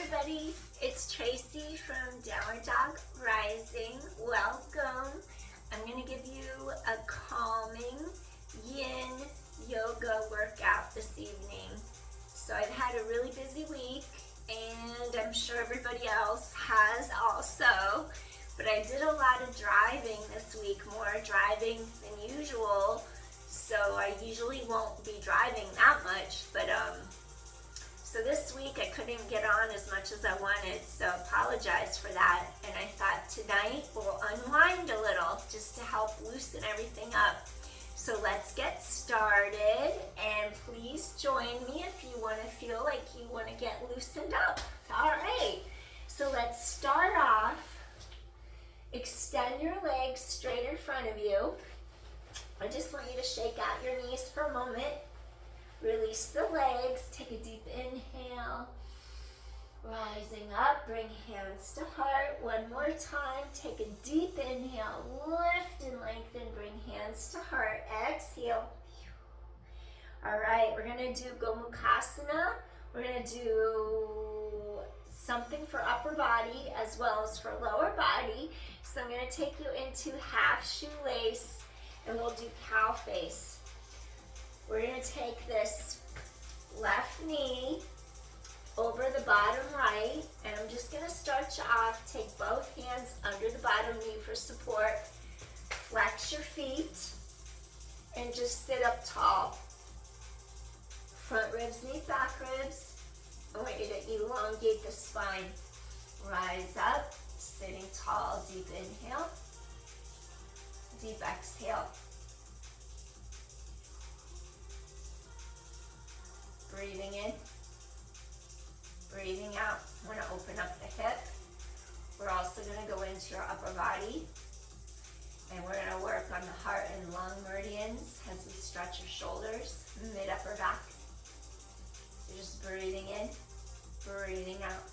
everybody, it's Traci from Downward Dog Rising. Welcome. I'm going to give you a calming Yin Yoga workout this evening. So I've had a really busy week and I'm sure everybody else has also, but I did a lot of driving this week, more driving than usual. So I usually won't be driving that much, but so this week I couldn't get on as much as I wanted, so apologize for that. And I thought tonight we'll unwind a little just to help loosen everything up. So let's get started, and please join me if you want to feel like you want to get loosened up. All right, so let's start off. Extend your legs straight in front of you. I just want you to shake out your knees for a moment. Release the legs, take a deep inhale. Rising up, bring hands to heart. One more time, take a deep inhale. Lift and lengthen, bring hands to heart. Exhale. All right, we're gonna do Gomukhasana. We're gonna do something for upper body as well as for lower body. So I'm gonna take you into half shoelace and we'll do cow face. We're going to take this left knee over the bottom right, and I'm just going to start you off. Take both hands under the bottom knee for support. Flex your feet and just sit up tall. Front ribs meet back ribs. I want you to elongate the spine. Rise up, sitting tall. Deep inhale, deep exhale. Breathing in, breathing out. I want to open up the hip. We're also going to go into your upper body, and we're going to work on the heart and lung meridians as we stretch your shoulders, mid-upper back. So just breathing in, breathing out.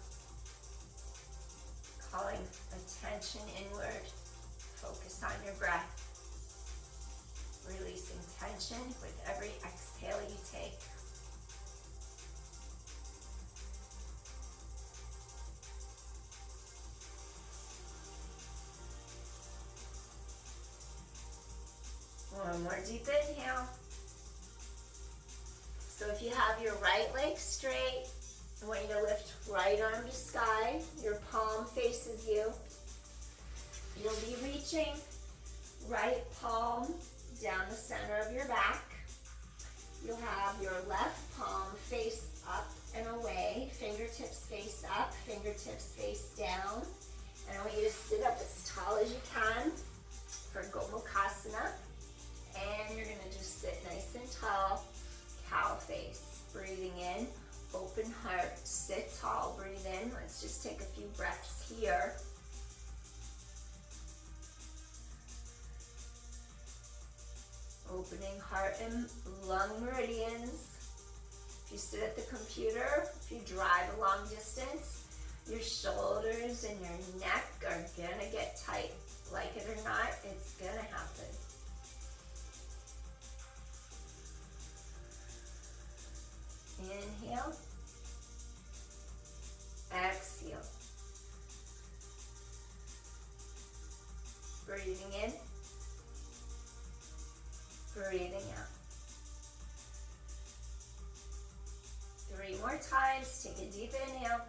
Calling attention inward. Focus on your breath. Releasing tension with every exhale you take. One more deep inhale. So if you have your right leg straight, I want you to lift right arm to sky. Your palm faces you. You'll be reaching right palm down the center of your back. You'll have your left palm face up and away. Fingertips face up, fingertips face down. And I want you to sit up as tall as you can for Gomukhasana. And you're gonna just sit nice and tall, cow face. Breathing in, open heart, sit tall, breathe in. Let's just take a few breaths here. Opening heart and lung meridians. If you sit at the computer, if you drive a long distance, your shoulders and your neck are gonna get tight. Like it or not, it's gonna happen. Inhale, exhale. Breathing in, breathing out. 3 more times. Take a deep inhale.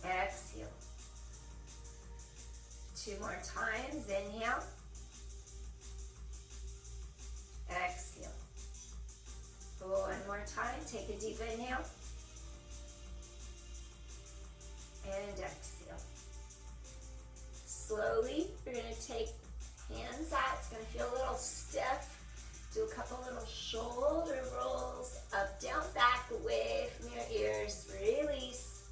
Exhale. 2 more times. Inhale. Exhale. 1 more time. Take a deep inhale. And exhale. Slowly, you're going to take hands out. It's going to feel a little stiff. Do a couple little shoulder rolls. Up, down, back, away from your ears. Release.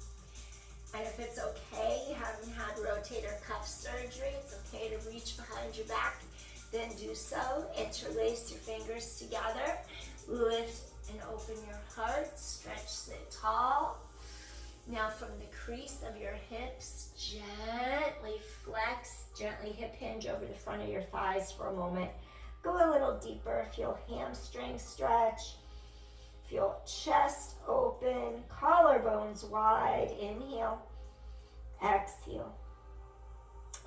And if it's okay, you haven't had rotator cuff surgery, it's okay to reach behind your back. Then do so. Interlace your fingers together. Lift and open your heart. Stretch, sit tall. Now from the crease of your hips, gently flex, gently hip hinge over the front of your thighs for a moment. Go a little deeper. Feel hamstring stretch. Feel chest open. open, collarbones wide. Inhale, exhale.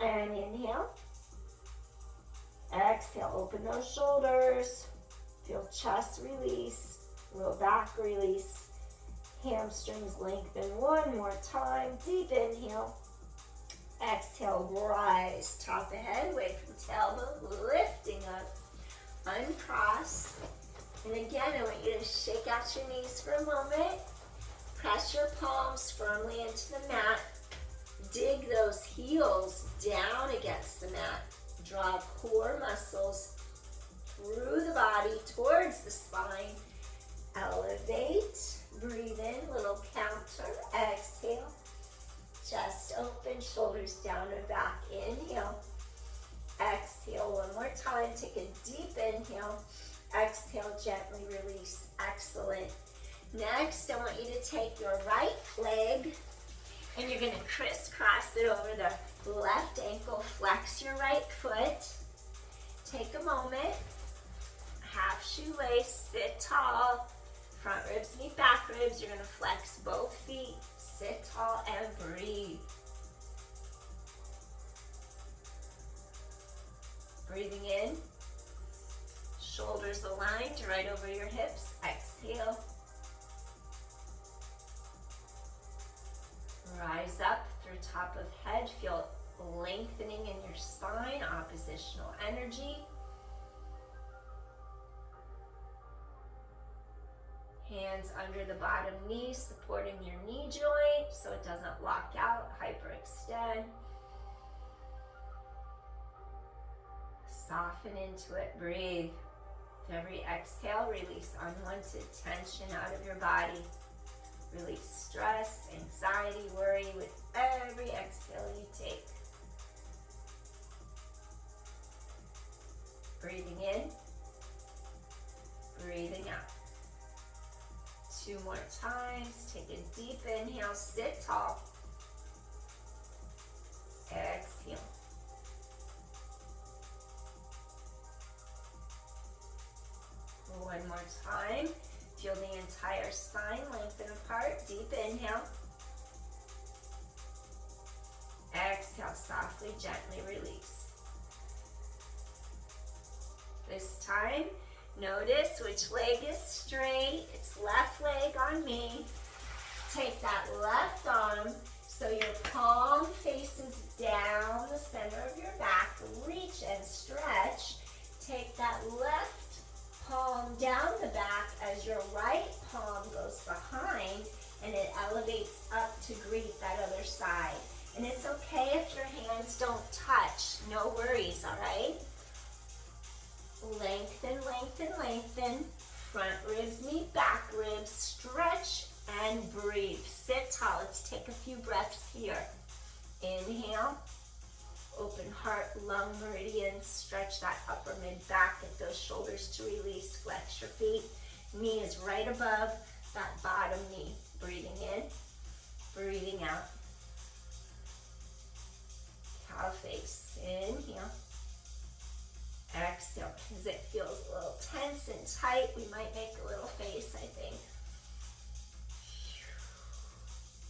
And inhale, exhale. Open those shoulders. Feel chest release, low back release. Hamstrings lengthen one more time. Deep inhale. Exhale, rise. Top of head, away from tailbone, lifting up. Uncross. And again, I want you to shake out your knees for a moment. Press your palms firmly into the mat. Dig those heels down against the mat. Draw core muscles through the body towards the spine. Elevate. Breathe in, little counter. Exhale. Chest open, shoulders down and back. Inhale. Exhale one more time. Take a deep inhale. Exhale, gently release. Excellent. Next, I want you to take your right leg and you're going to crisscross it over the left ankle. Flex your right foot. Take a moment. Half shoelace. Sit tall. Front ribs meet back ribs. You're going to flex both feet. Sit tall and breathe. Breathing in. Shoulders aligned right over your hips. Exhale. Rise up through top of head. Feel lengthening in your spine. Oppositional energy. Hands under the bottom knee, supporting your knee joint so it doesn't lock out, hyperextend. Soften into it, breathe. With every exhale, release unwanted tension out of your body. Release stress, anxiety, worry with every exhale you take. Breathing in, breathing out. 2 more times. Take a deep inhale, sit tall. Exhale. One more time. Feel the entire spine lengthen apart. Deep inhale. Exhale, softly, gently release. This time, notice which leg is straight. It's left leg on me. Take that left arm so your palm faces down the center of your back. Reach and stretch. Take that left palm down the back as your right palm goes behind and it elevates up to greet that other side. And it's okay if your hands don't touch. No worries, all right? Lengthen, lengthen, lengthen. Front ribs meet back ribs. Stretch and breathe. Sit tall. Let's take a few breaths here. Inhale. Open heart, lung meridians. Stretch that upper mid back. Get those shoulders to release. Flex your feet. Knee is right above that bottom knee. Breathing in. Breathing out. Cow face. Inhale. Exhale, because it feels a little tense and tight. We might make a little face, I think.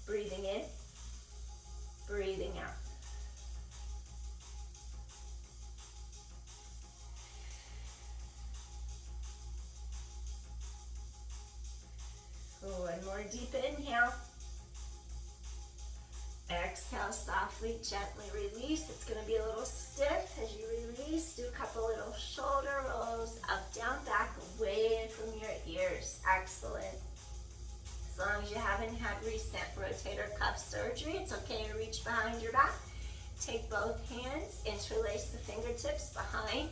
Breathing in, breathing out. One more deep inhale. Exhale, softly, gently release. It's going to be a little stiff as you release. Do a couple little shoulder rolls, up, down, back, away from your ears. Excellent. As long as you haven't had recent rotator cuff surgery, it's okay to reach behind your back. Take both hands, interlace the fingertips behind,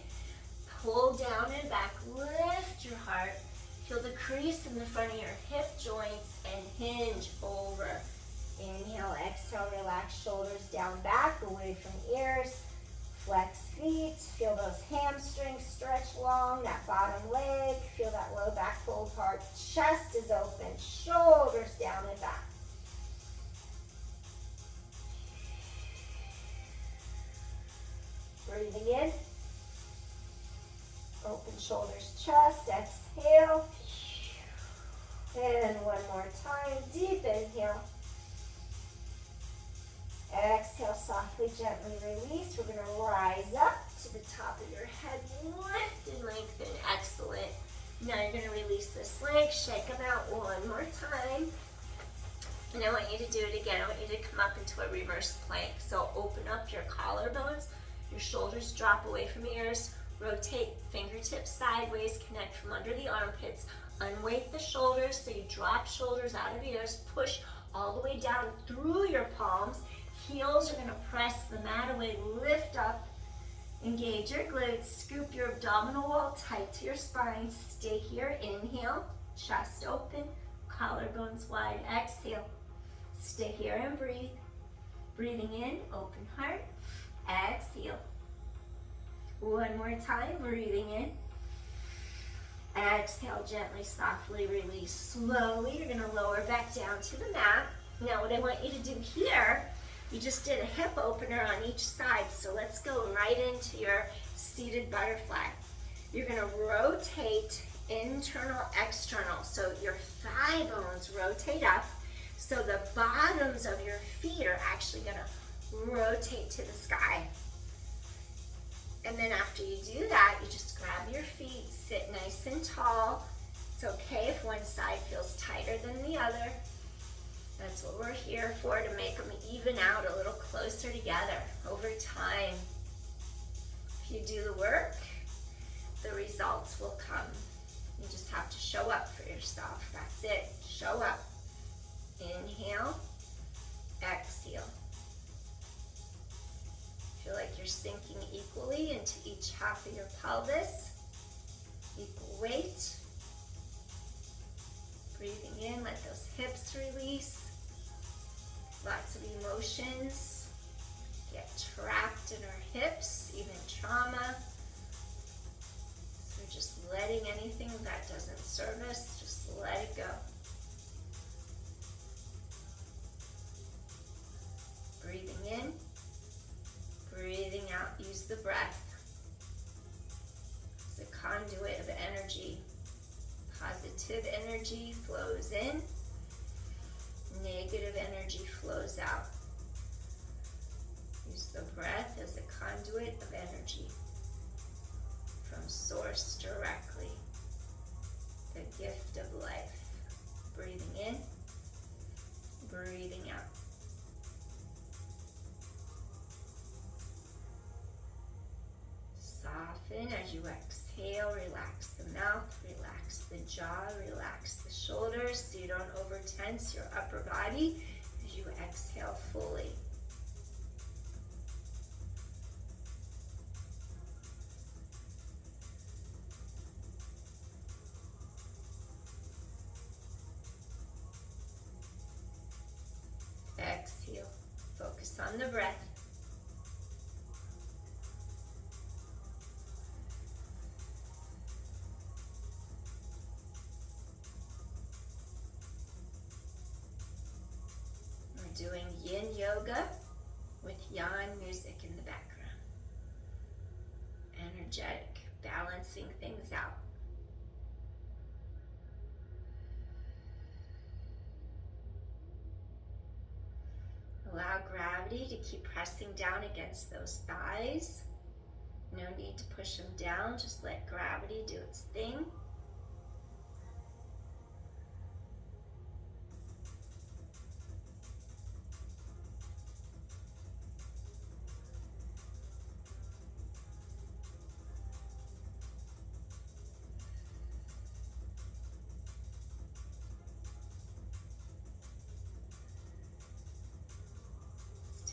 pull down and back, lift your heart. Feel the crease in the front of your hip joints and hinge over. Inhale, exhale, relax shoulders down, back, away from ears. Flex feet, feel those hamstrings stretch long, that bottom leg, feel that low back fold hard. Chest is open, shoulders down and back. Breathing in. Open shoulders, chest, exhale. And one more time, deep inhale. Exhale, softly, gently release. We're going to rise up to the top of your head. Lift and lengthen. Excellent. Now you're going to release this leg. Shake them out one more time. And I want you to do it again. I want you to come up into a reverse plank. So open up your collarbones. Your shoulders drop away from your ears. Rotate fingertips sideways. Connect from under the armpits. Unweight the shoulders so you drop shoulders out of your ears. Push all the way down through your palms. Heels are going to press the mat away. Lift up. Engage your glutes. Scoop your abdominal wall tight to your spine. Stay here. Inhale. Chest open. Collarbones wide. Exhale. Stay here and breathe. Breathing in. Open heart. Exhale. One more time. Breathing in. Exhale. Gently, softly release. Slowly, you're going to lower back down to the mat. Now what I want you to do here, you just did a hip opener on each side, so let's go right into your seated butterfly. You're going to rotate internal, external, so your thigh bones rotate up, so the bottoms of your feet are actually going to rotate to the sky. And then after you do that, you just grab your feet, sit nice and tall. It's okay if one side feels tighter than the other. That's what we're here for, to make them even out a little closer together over time. If you do the work, the results will come. You just have to show up for yourself. That's it. Show up. Inhale. Exhale. Feel like you're sinking equally into each half of your pelvis. Equal weight. Breathing in, let those hips release. Lots of emotions get trapped in our hips, even trauma. So we're just letting anything that doesn't serve us, just let it go. Breathing in, breathing out, use the breath as a conduit of energy. Positive energy flows in, negative energy flows out. Use the breath as a conduit of energy from source directly, the gift of life. Breathing in, breathing out. Soften as you exhale, relax the mouth, relax the jaw, relax the shoulders so you don't over-tense your upper body as you exhale fully. Exhale, focus on the breath. Doing Yin Yoga with Yang music in the background. Energetic, balancing things out. Allow gravity to keep pressing down against those thighs. No need to push them down, just let gravity do its thing.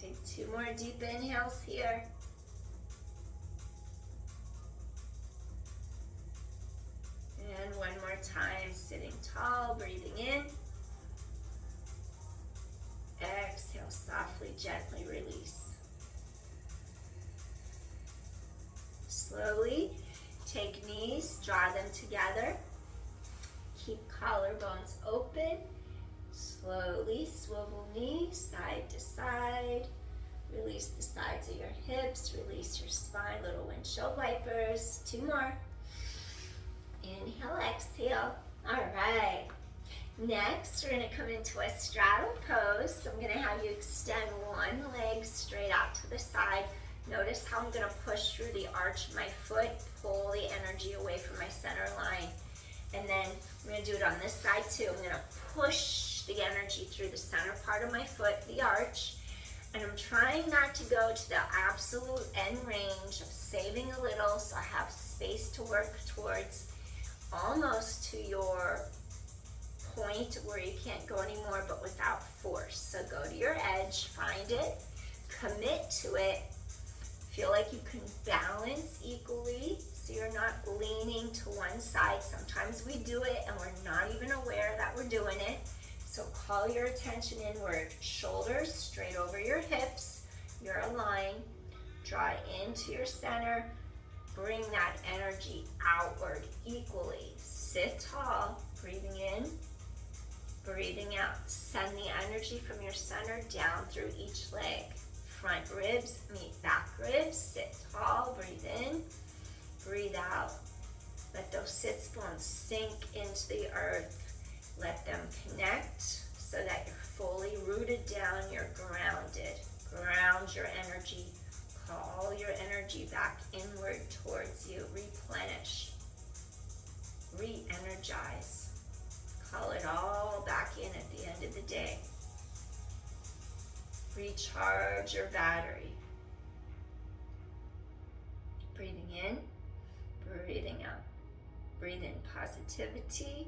Take 2 more deep inhales here. And one more time, sitting tall, breathing in. Exhale, softly, gently release. Slowly, take knees, draw them together. Keep collarbones open. Slowly swivel knees side to side. Release the sides of your hips. Release your spine. Little windshield wipers. 2 more. Inhale, exhale. All right. Next, we're going to come into a straddle pose. So I'm going to have you extend one leg straight out to the side. Notice how I'm going to push through the arch of my foot, pull the energy away from my center line. And then I'm going to do it on this side too. I'm going to push the energy through the center part of my foot, the arch. And I'm trying not to go to the absolute end range of saving a little so I have space to work towards, almost to your point where you can't go anymore, but without force. So go to your edge, find it, commit to it. Feel like you can balance equally so you're not leaning to one side. Sometimes we do it and we're not even aware that we're doing it. So call your attention inward. Shoulders straight over your hips. You're aligned. Draw into your center. Bring that energy outward equally. Sit tall. Breathing in. Breathing out. Send the energy from your center down through each leg. Front ribs meet back ribs. Sit tall. Breathe in. Breathe out. Let those sits bones sink into the earth. Let them connect so that you're fully rooted down. You're grounded. Ground your energy. Call your energy back inward towards you. Replenish. Re-energize. Call it all back in at the end of the day. Recharge your battery. Breathing in, breathing out. Breathe in positivity,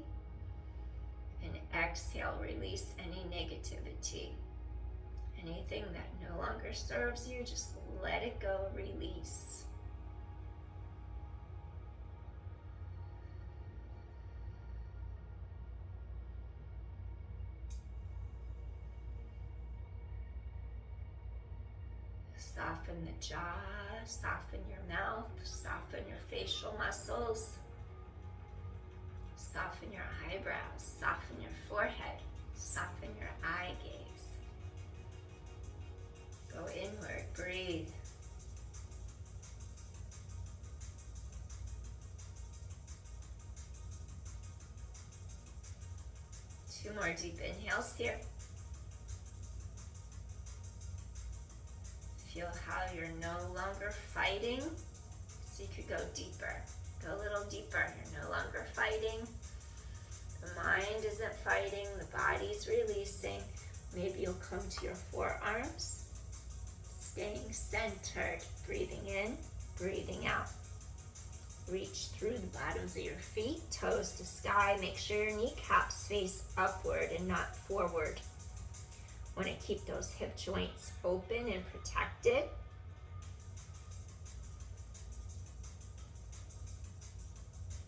and exhale, release any negativity. Anything that no longer serves you, just let it go, release. Soften the jaw, soften your mouth, soften your facial muscles, soften your eyebrows, soften your forehead, soften your eye gaze. Go inward, breathe. Two more deep inhales here. Feel how you're no longer fighting, so you could go deeper. Go a little deeper. You're no longer fighting. The mind isn't fighting. The body's releasing. Maybe you'll come to your forearms. Staying centered. Breathing in, breathing out. Reach through the bottoms of your feet, toes to sky. Make sure your kneecaps face upward and not forward. Want to keep those hip joints open and protected.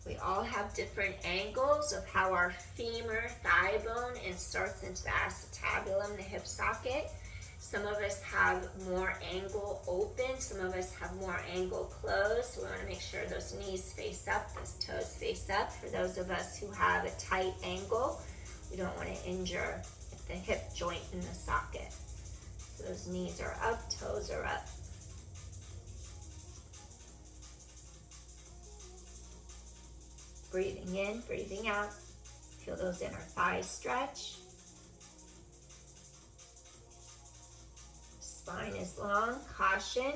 We all have different angles of how our femur, thigh bone, inserts into the acetabulum, the hip socket. Some of us have more angle open, some of us have more angle closed. So we want to make sure those knees face up, those toes face up. For those of us who have a tight angle, we don't want to injure the hip joint in the socket. So those knees are up, toes are up. Breathing in, breathing out. Feel those inner thighs stretch. Spine is long. Caution.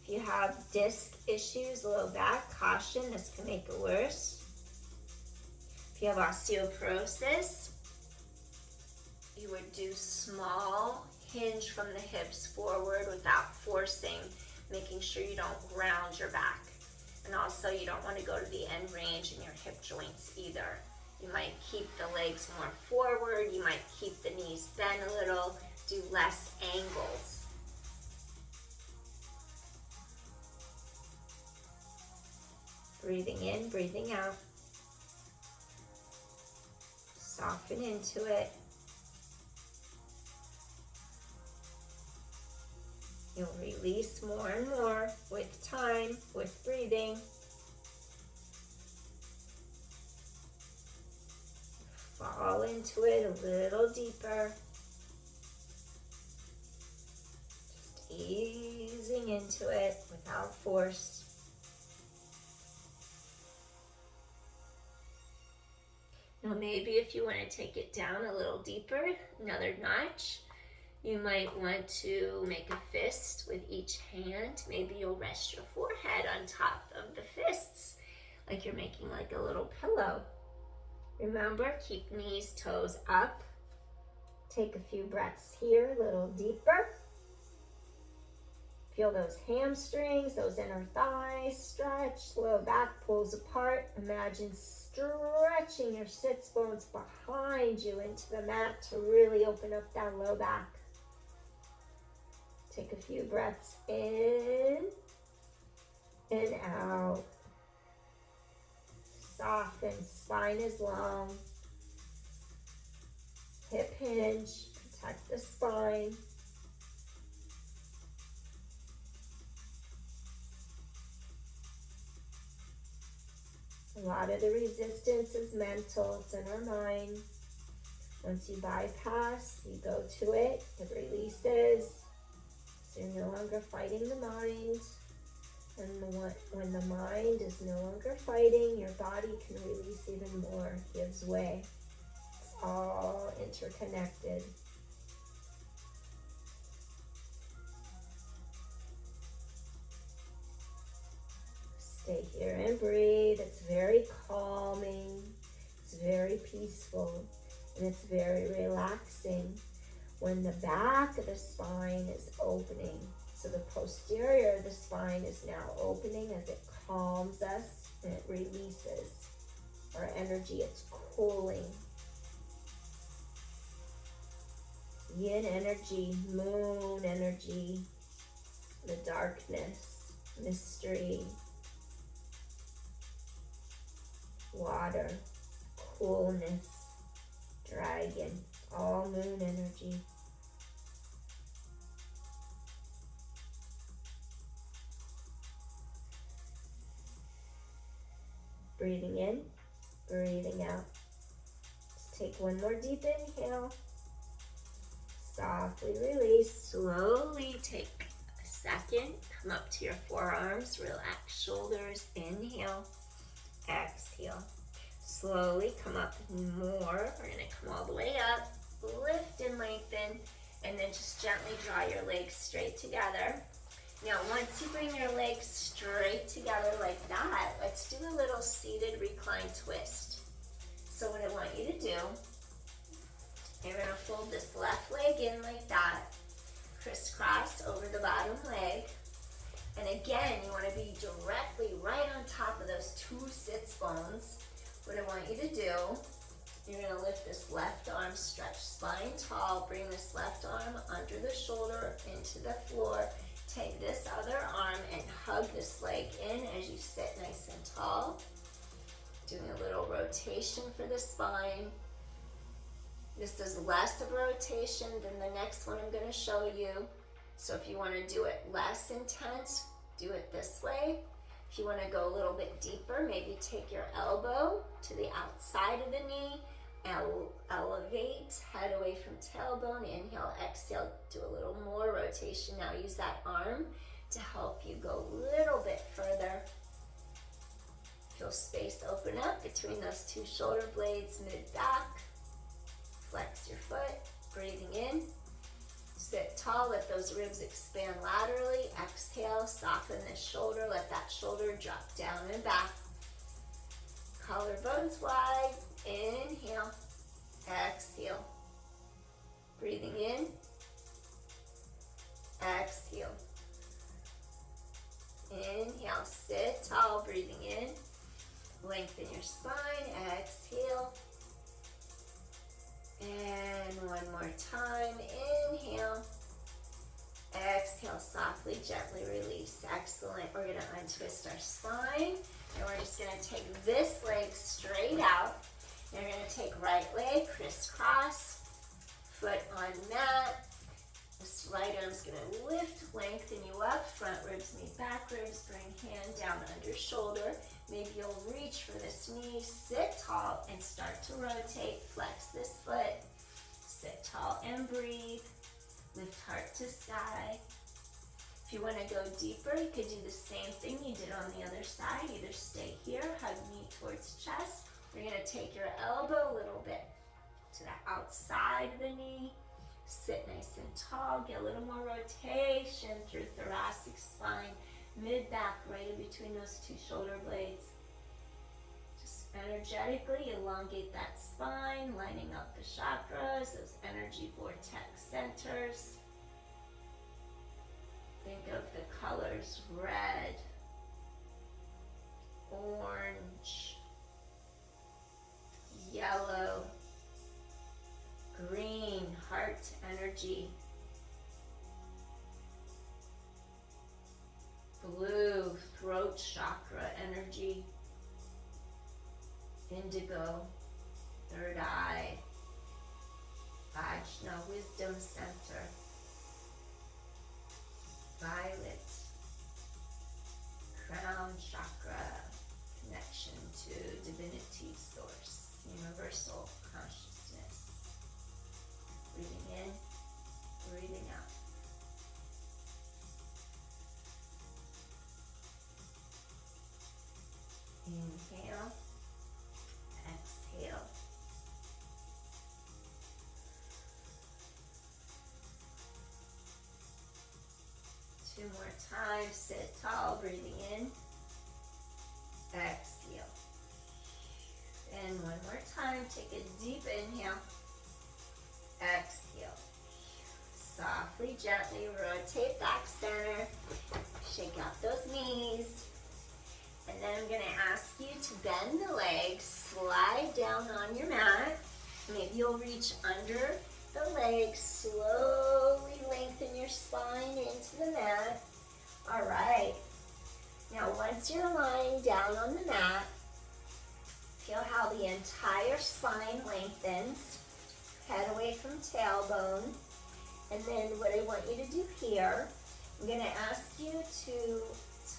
If you have disc issues, low back, caution, this can make it worse. If you have osteoporosis, you would do small hinge from the hips forward without forcing, making sure you don't ground your back. And also you don't want to go to the end range in your hip joints either. You might keep the legs more forward, you might keep the knees bent a little, do less angles. Breathing in, breathing out. Soften into it. You'll release more and more with time, with breathing. Fall into it a little deeper. Just easing into it without force. Now maybe if you want to take it down a little deeper, another notch, you might want to make a fist with each hand. Maybe you'll rest your forehead on top of the fists, like you're making like a little pillow. Remember, keep knees, toes up. Take a few breaths here, a little deeper. Feel those hamstrings, those inner thighs stretch, low back pulls apart. Imagine stretching your sits bones behind you into the mat to really open up that low back. Take a few breaths in and out. Soften, spine is long. Hip hinge, protect the spine. A lot of the resistance is mental, it's in our mind. Once you bypass, you go to it, it releases. So you're no longer fighting the mind. And when the mind is no longer fighting, your body can release even more, gives way. It's all interconnected. Stay here and breathe. It's very calming. It's very peaceful. And it's very relaxing when the back of the spine is opening. So the posterior of the spine is now opening as it calms us and it releases our energy. It's cooling. Yin energy, moon energy, the darkness, mystery, water, coolness, dragon, all moon energy. Breathing in, breathing out. Just take one more deep inhale. Softly release. Slowly take a second. Come up to your forearms. Relax shoulders. Inhale. Exhale. Slowly come up more. We're going to come all the way up. Lift and lengthen. And then just gently draw your legs straight together. Now, once you bring your legs straight together like that, let's do a little seated recline twist. So what I want you to do, you're going to fold this left leg in like that, crisscross over the bottom leg. And again, you want to be directly right on top of those two sits bones. What I want you to do, you're going to lift this left arm, stretch spine tall, bring this left arm under the shoulder into the floor. Take this other arm and hug this leg in as you sit nice and tall. Doing a little rotation for the spine. This is less of a rotation than the next one I'm going to show you. So if you want to do it less intense, do it this way. If you want to go a little bit deeper, maybe take your elbow to the outside of the knee. Elevate, head away from tailbone. Inhale, exhale, do a little more rotation. Now use that arm to help you go a little bit further. Feel space open up between those two shoulder blades, mid-back. Flex your foot, breathing in. Sit tall, let those ribs expand laterally. Exhale, soften the shoulder, let that shoulder drop down and back. Collarbones wide. Inhale, exhale. Breathing in, exhale. Inhale, sit tall, breathing in. Lengthen your spine, exhale. And one more time, inhale. Exhale, softly, gently release. Excellent. We're going to untwist our spine. And we're just going to take this leg straight out. You're going to take right leg, crisscross, foot on mat. This right arm's going to lift, lengthen you up, front ribs meet back ribs, bring hand down under shoulder. Maybe you'll reach for this knee, sit tall and start to rotate, flex this foot, sit tall and breathe, lift heart to sky. If you want to go deeper, you could do the same thing you did on the other side. Either stay here, hug knee towards chest, You're going to take your elbow a little bit to the outside of the knee. Sit nice and tall. Get a little more rotation through thoracic spine, mid-back, right in between those two shoulder blades. Just energetically elongate that spine, lining up the chakras, those energy vortex centers. Think of the colors red, orange, yellow, green, heart energy, blue, throat chakra energy, indigo, third eye, Ajna, wisdom center, violet, crown chakra, connection to divinity, source, universal consciousness. Breathing in, breathing out. Inhale, exhale. Two more times, sit tall, breathing in, exhale. And one more time, take a deep inhale, exhale. Softly, gently rotate back center, shake out those knees. And then I'm going to ask you to bend the legs, slide down on your mat. Maybe you'll reach under the legs, slowly lengthen your spine into the mat. All right. Now once you're lying down on the mat, feel how the entire spine lengthens, head away from tailbone. And then what I want you to do here, I'm going to ask you to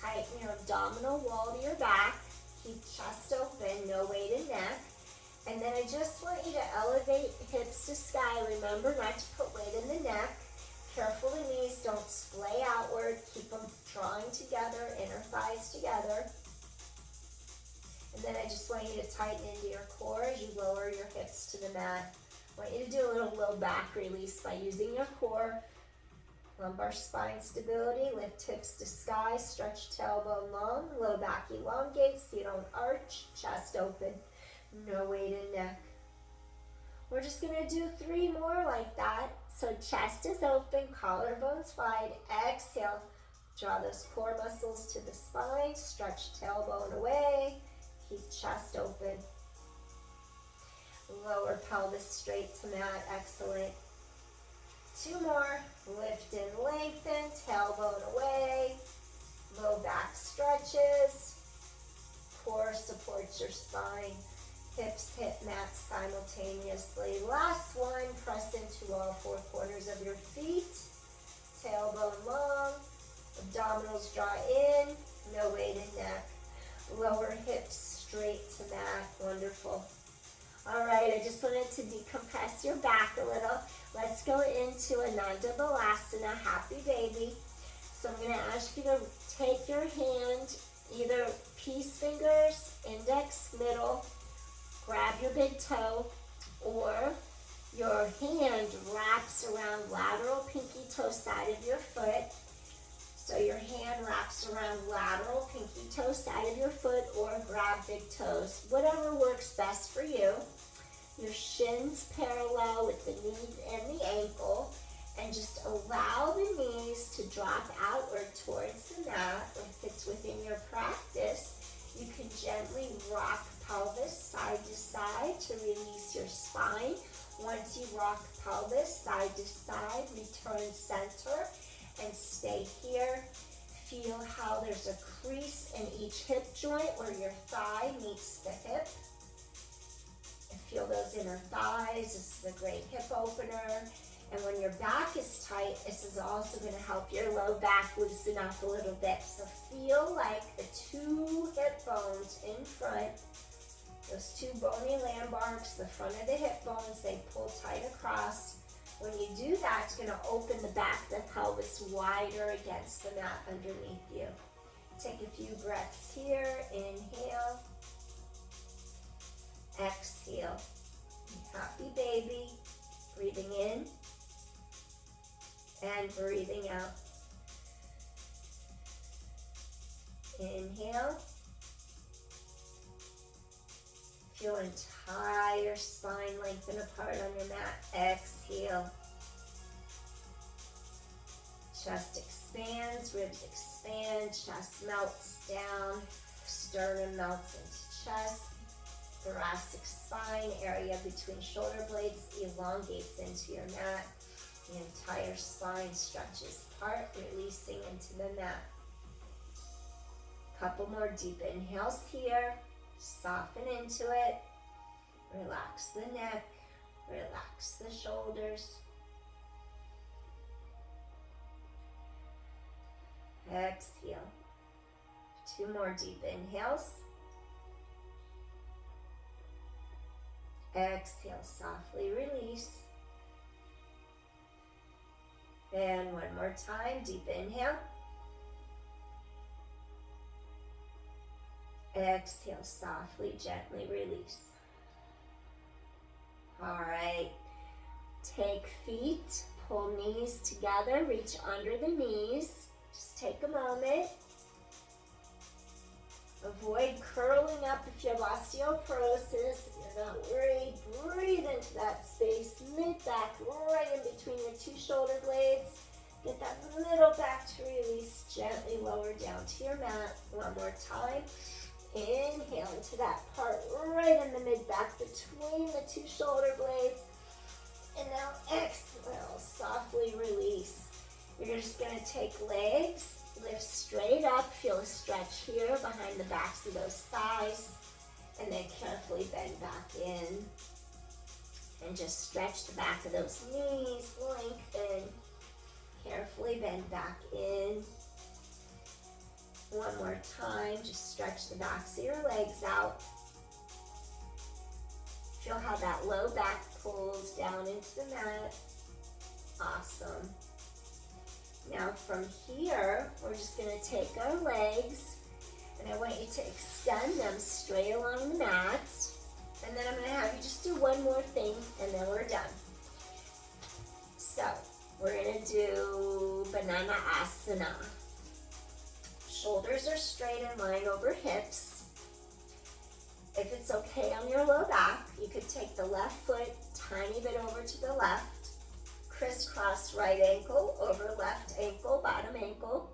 tighten your abdominal wall to your back, keep chest open, no weight in neck. And then I just want you to elevate hips to sky. Remember not to put weight in the neck. Careful the knees don't splay outward. Keep them drawing together, inner thighs together. And then I just want you to tighten into your core as you lower your hips to the mat. I want you to do a little low back release by using your core. Lumbar spine stability, lift hips to sky, stretch tailbone long, low back elongate so you don't arch, chest open, no weight in neck. We're just gonna do 3 more like that. So chest is open, collarbones wide, exhale, draw those core muscles to the spine, stretch tailbone away, keep chest open. Lower pelvis straight to mat, excellent. 2 more, lift and lengthen, tailbone away, low back stretches, core supports your spine, hips hit mat simultaneously. Last one, press into all 4 corners of your feet, tailbone long, abdominals draw in, no weight in neck, lower hips straight to mat, wonderful. All right, I just wanted to decompress your back a little. Let's go into Ananda Balasana, happy baby. So I'm gonna ask you to take your hand, either peace fingers, index, middle, grab your big toe, or your hand wraps around lateral pinky toe side of your foot. So your hand wraps around lateral pinky toe side of your foot, or grab big toes, whatever works best for you. Your shins parallel with the knee and the ankle, and just allow the knees to drop outward towards the mat. If it's within your practice, you can gently rock pelvis side to side to release your spine. Once you rock pelvis side to side, return center and stay here. Feel how there's a crease in each hip joint where your thigh meets the hip. And feel those inner thighs. This is a great hip opener. And when your back is tight, this is also going to help your low back loosen up a little bit. So feel like the 2 hip bones in front, those 2 bony lambars, the front of the hip bones, they pull tight across. When you do that, it's going to open the back of the pelvis wider against the mat underneath you. Take a few breaths here. Inhale. Exhale. Happy baby. Breathing in and breathing out. Inhale. Feel entire spine lengthen apart on your mat. Exhale. Chest expands, ribs expand, chest melts down, sternum melts into chest, thoracic spine area between shoulder blades elongates into your mat. The entire spine stretches apart, releasing into the mat. Couple more deep inhales here. Soften into it. Relax the neck. Relax the shoulders. Exhale. 2 more deep inhales. Exhale, softly release. And 1 more time, deep inhale. Exhale, softly, gently release. All right. Take feet, pull knees together, reach under the knees. Just take a moment. Avoid curling up if you have osteoporosis. If you're not worried, breathe into that space, mid-back, right in between your 2 shoulder blades. Get that middle back to release, gently lower down to your mat. 1 more time. Inhale into that part right in the mid-back between the 2 shoulder blades. And now exhale, softly release. You're just going to take legs, lift straight up, feel a stretch here behind the backs of those thighs, and then carefully bend back in. And just stretch the back of those knees, lengthen. Carefully bend back in. 1 more time, just stretch the backs of your legs out. Feel how that low back pulls down into the mat. Awesome. Now from here, we're just going to take our legs, and I want you to extend them straight along the mat. And then I'm going to have you just do 1 more thing, and then we're done. So, we're going to do Banana Asana. Shoulders are straight in line over hips. If it's okay on your low back, you could take the left foot tiny bit over to the left. Crisscross right ankle over left ankle, bottom ankle.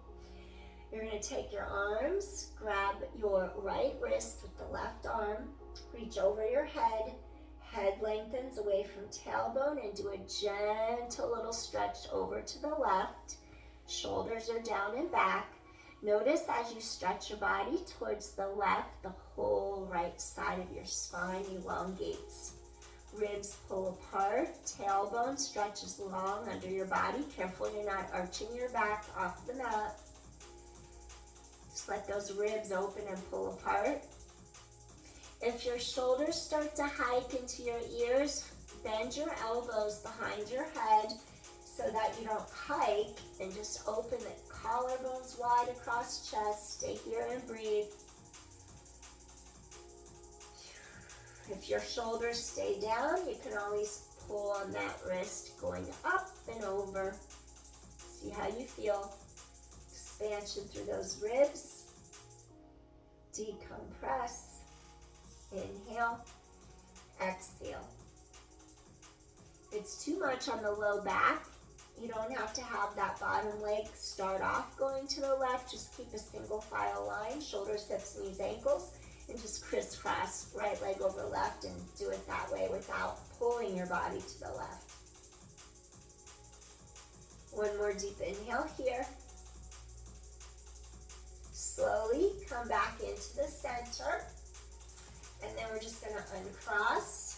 You're going to take your arms, grab your right wrist with the left arm, reach over your head. Head lengthens away from tailbone and do a gentle little stretch over to the left. Shoulders are down and back. Notice as you stretch your body towards the left, the whole right side of your spine elongates. Ribs pull apart, tailbone stretches long under your body. Careful you're not arching your back off the mat. Just let those ribs open and pull apart. If your shoulders start to hike into your ears, bend your elbows behind your head so that you don't hike, and just open the collarbones wide across chest. Stay here and breathe. If your shoulders stay down, you can always pull on that wrist going up and over. See how you feel. Expansion through those ribs. Decompress. Inhale. Exhale. If it's too much on the low back, you don't have to have that bottom leg start off going to the left. Just keep a single file line, shoulders, hips, knees, ankles, and just crisscross right leg over left, and do it that way without pulling your body to the left. 1 more deep inhale here. Slowly come back into the center, and then we're just going to uncross.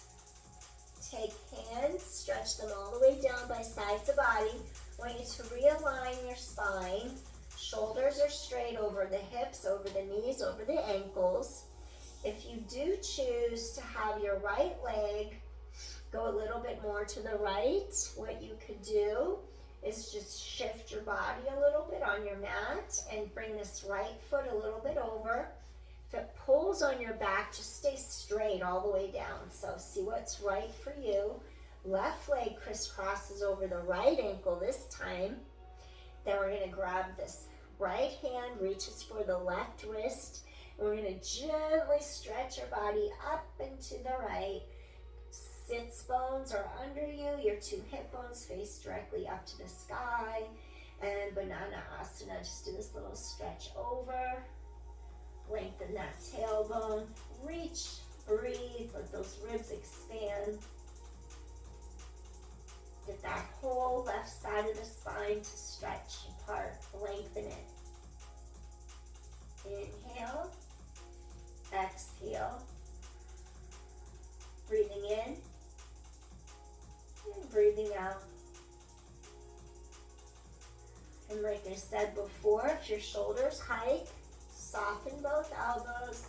Take hands, stretch them all the way down by sides of body. I want you to realign your spine. Shoulders are straight over the hips, over the knees, over the ankles. If you do choose to have your right leg go a little bit more to the right, what you could do is just shift your body a little bit on your mat and bring this right foot a little bit over. If it pulls on your back, just stay straight all the way down. So see what's right for you. Left leg crisscrosses over the right ankle this time. Then we're going to grab this right hand, reaches for the left wrist. And we're going to gently stretch your body up and to the right. Sits bones are under you. Your two hip bones face directly up to the sky. And banana asana, just do this little stretch over. Lengthen that tailbone. Reach, breathe, let those ribs expand. Get that whole left side of the spine to stretch apart. Lengthen it. Inhale. Exhale. Breathing in. And breathing out. And like I said before, if your shoulders hike, soften both elbows,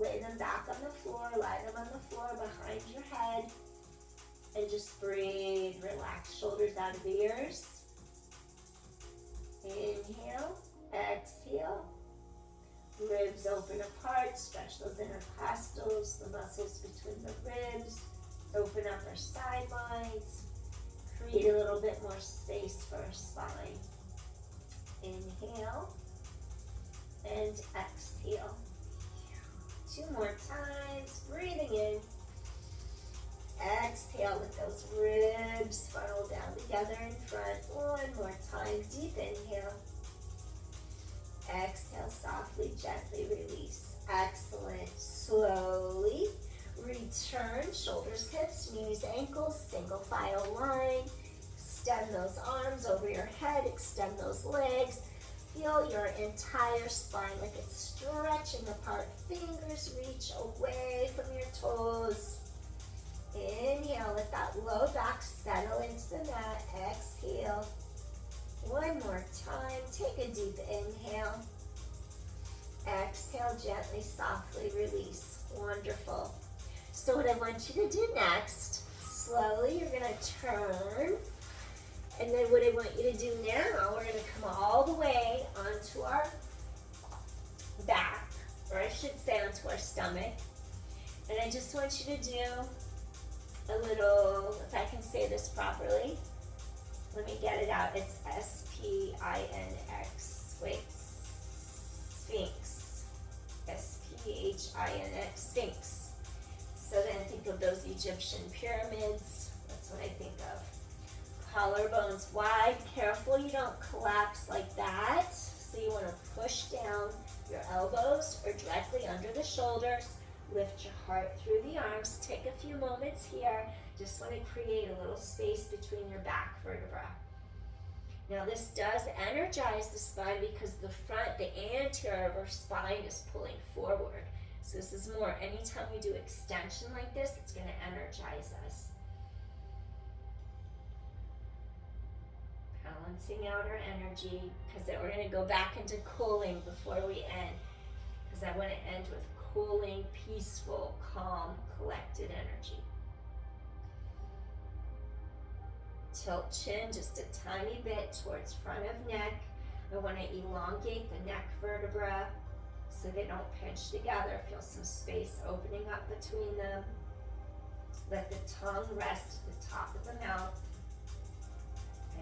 lay them back on the floor, lie them on the floor behind your head, and just breathe. Relax shoulders out of ears. Inhale, exhale. Ribs open apart, stretch those intercostals, the muscles between the ribs. Open up our sidelines. Create a little bit more space for our spine. Inhale and exhale. 2 more times. Breathing in. Exhale with those ribs funnel down together in front. 1 more time. Deep inhale. Exhale, softly, gently release. Excellent. Slowly return. Shoulders, hips, knees, ankles. Single file line. Extend those arms over your head. Extend those legs. Feel your entire spine like it's stretching apart. Fingers reach away from your toes. Inhale, let that low back settle into the mat. Exhale. 1 more time. Take a deep inhale. Exhale, gently, softly release. Wonderful. So what I want you to do next, slowly you're going to turn. And then what I want you to do now, we're going to come all the way onto our back, or I should say onto our stomach. And I just want you to do a little, if I can say this properly, let me get it out. It's S-P-I-N-X. Wait, Sphinx. S-P-H-I-N-X, Sphinx. So then think of those Egyptian pyramids. That's what I think of. Collarbones wide. Careful you don't collapse like that. So you want to push down. Your elbows are directly under the shoulders. Lift your heart through the arms. Take a few moments here. Just want to create a little space between your back vertebra. Now this does energize the spine because the front, the anterior of our spine is pulling forward. So this is more, anytime we do extension like this, it's going to energize us. Balancing out our energy, because then we're going to go back into cooling before we end. Because I want to end with cooling, peaceful, calm, collected energy. Tilt chin just a tiny bit towards front of neck. I want to elongate the neck vertebra so they don't pinch together. Feel some space opening up between them. Let the tongue rest at the top of the mouth.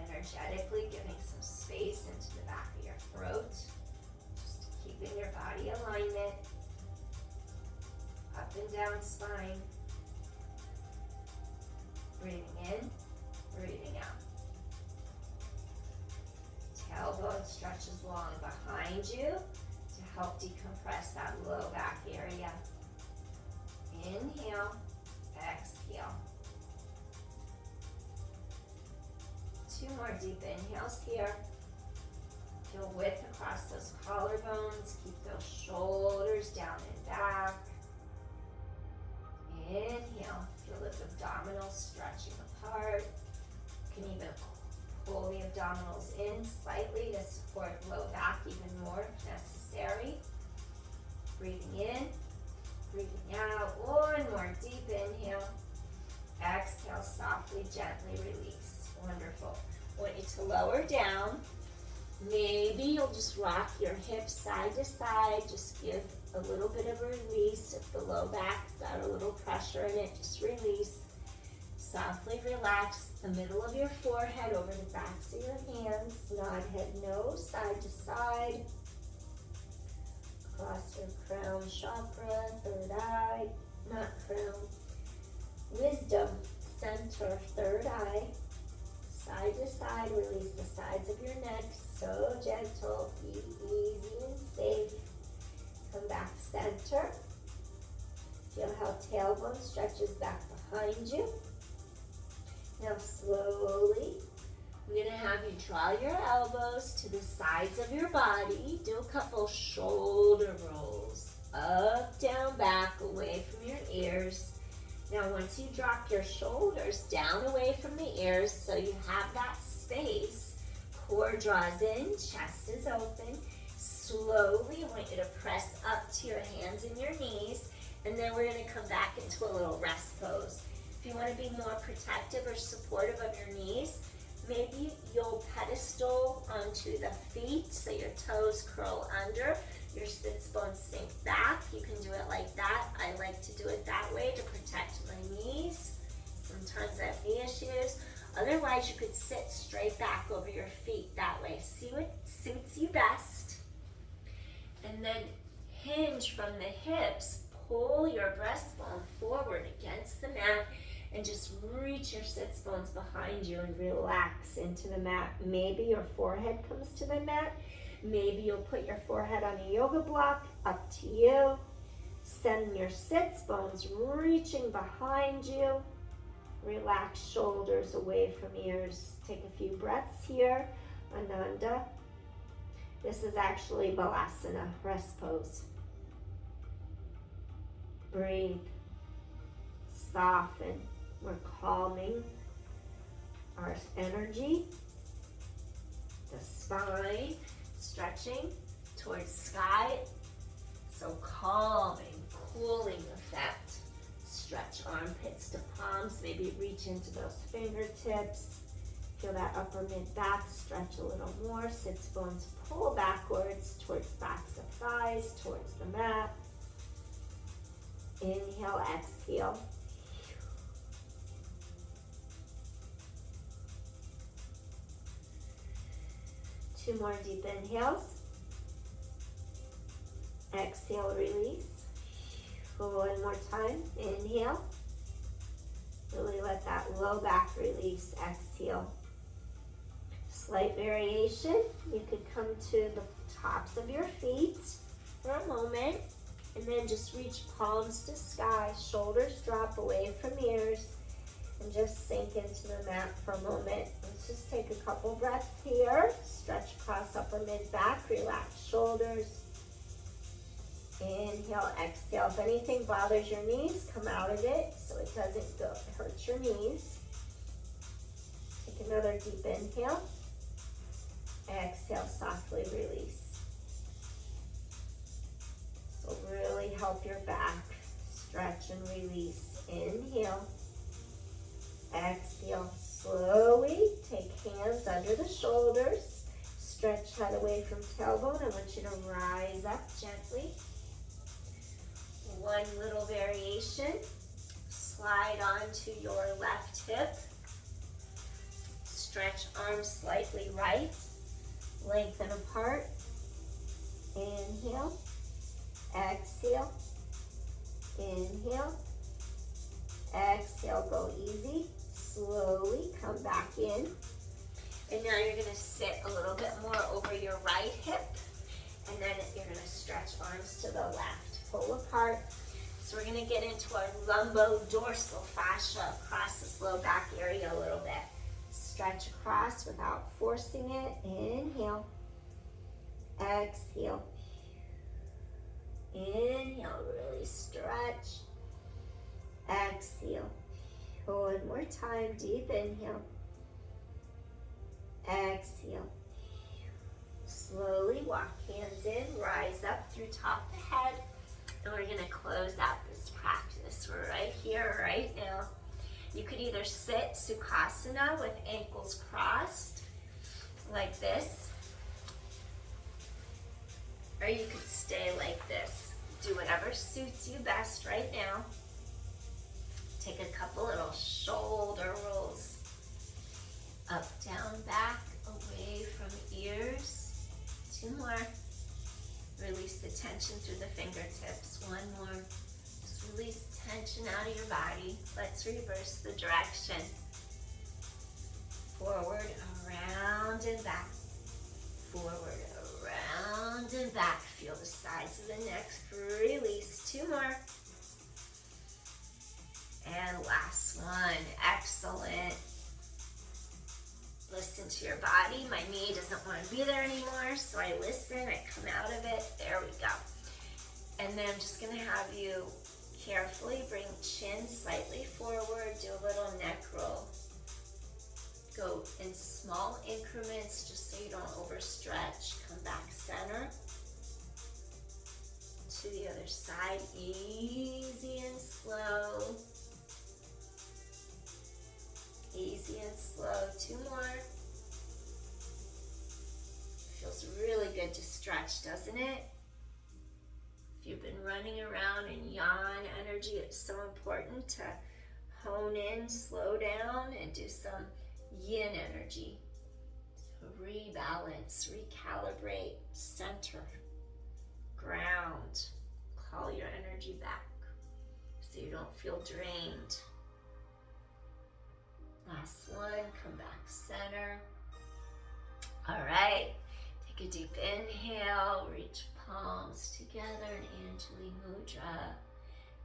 Energetically giving some space into the back of your throat. Just keeping your body alignment. Up and down spine. Breathing in, breathing out. Tailbone stretches long behind you to help decompress that low back area. Inhale, exhale. 2 more deep inhales here. Feel width across those collarbones. Keep those shoulders down and back. Inhale. Feel those abdominals stretching apart. You can even pull the abdominals in slightly to support low back even more if necessary. Breathing in, breathing out. 1 more deep inhale. Exhale, softly, gently release. Wonderful. I want you to lower down. Maybe you'll just rock your hips side to side. Just give a little bit of a release. If the low back got a little pressure in it, just release. Softly relax the middle of your forehead over the backs of your hands. Nod head, nose, side to side. Across your crown chakra, third eye, not crown. Wisdom, center, third eye. Side to side, release the sides of your neck. So gentle, be easy and safe. Come back center. Feel how tailbone stretches back behind you. Now slowly, I'm going to have you draw your elbows to the sides of your body. Do a couple shoulder rolls. Up, down, back, away from your ears. Now once you drop your shoulders down away from the ears so you have that space, core draws in, chest is open. Slowly, I want you to press up to your hands and your knees, and then we're going to come back into a little rest pose. If you want to be more protective or supportive of your knees, maybe you'll pedestal onto the feet so your toes curl under, your sits bones sink back. You can do it like that. I like to do it that way to protect my knees. Sometimes I have knee issues. Otherwise, you could sit straight back over your feet that way. See what suits you best. And then hinge from the hips. Pull your breastbone forward against the mat and just reach your sits bones behind you and relax into the mat. Maybe your forehead comes to the mat. Maybe you'll put your forehead on a yoga block. Up to you. Send your sits bones reaching behind you. Relax shoulders away from ears. Take a few breaths here. Ananda. This is actually Balasana, rest pose. Breathe. Soften. We're calming our energy. The spine, stretching towards sky. So calming, cooling effect. Stretch armpits to palms, maybe reach into those fingertips. Feel that upper mid-back, stretch a little more. Sits bones pull backwards towards backs of thighs, towards the mat. Inhale, exhale. Two more deep inhales. Exhale, release. One more time. Inhale. Really let that low back release. Exhale. Slight variation. You could come to the tops of your feet for a moment. And then just reach palms to sky. Shoulders drop away from ears. And just sink into the mat for a moment. Let's just take a couple breaths here. Stretch across upper mid-back. Relax shoulders. Inhale, exhale. If anything bothers your knees, come out of it so it doesn't hurt your knees. Take another deep inhale. Exhale, softly release. So really help your back stretch and release. Inhale. Exhale. Slowly take hands under the shoulders. Stretch head away from tailbone. I want you to rise up gently. One little variation. Slide onto your left hip. Stretch arms slightly right. Lengthen apart. Inhale. Exhale. Inhale. Exhale. Go easy. Slowly come back in. And now you're going to sit a little bit more over your right hip. And then you're going to stretch arms to the left. Pull apart. So we're going to get into our lumbo-dorsal fascia across this low back area a little bit. Stretch across without forcing it. Inhale. Exhale. Inhale. Really stretch. Exhale. One more time. Deep inhale. Exhale. Slowly walk hands in. Rise up through top of the head. And we're going to close out this practice. We're right here, right now. You could either sit Sukhasana with ankles crossed, like this, or you could stay like this. Do whatever suits you best right now. Take a couple little shoulder rolls. Up, down, back, away from ears. 2 more. Release the tension through the fingertips. 1 more. Just release tension out of your body. Let's reverse the direction. Forward, around, and back. Forward, around, and back. Feel the sides of the neck. Release. 2 more. And last one. Excellent. Listen to your body. My knee doesn't want to be there anymore, so I listen. I come out of it. There we go. And then I'm just going to have you carefully bring chin slightly forward. Do a little neck roll. Go in small increments just so you don't overstretch. Come back center. To the other side. Easy and slow. Easy and slow. 2 more. Feels really good to stretch, doesn't it? If you've been running around in yang energy, it's so important to hone in, slow down, and do some yin energy. So rebalance, recalibrate, center, ground. Call your energy back so you don't feel drained. Last one, come back center. All right, take a deep inhale, reach palms together in Anjali Mudra.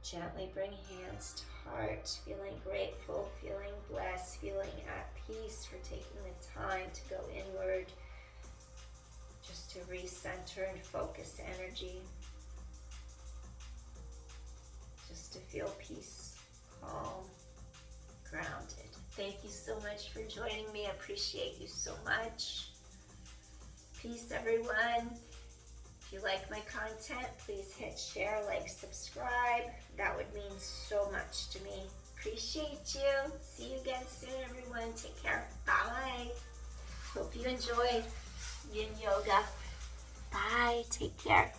Gently bring hands to heart, feeling grateful, feeling blessed, feeling at peace for taking the time to go inward, just to recenter and focus energy, just to feel peace, calm, grounded. Thank you so much for joining me. I appreciate you so much. Peace, everyone. If you like my content, please hit share, like, subscribe. That would mean so much to me. Appreciate you. See you again soon, everyone. Take care. Bye. Hope you enjoyed Yin Yoga. Bye. Take care.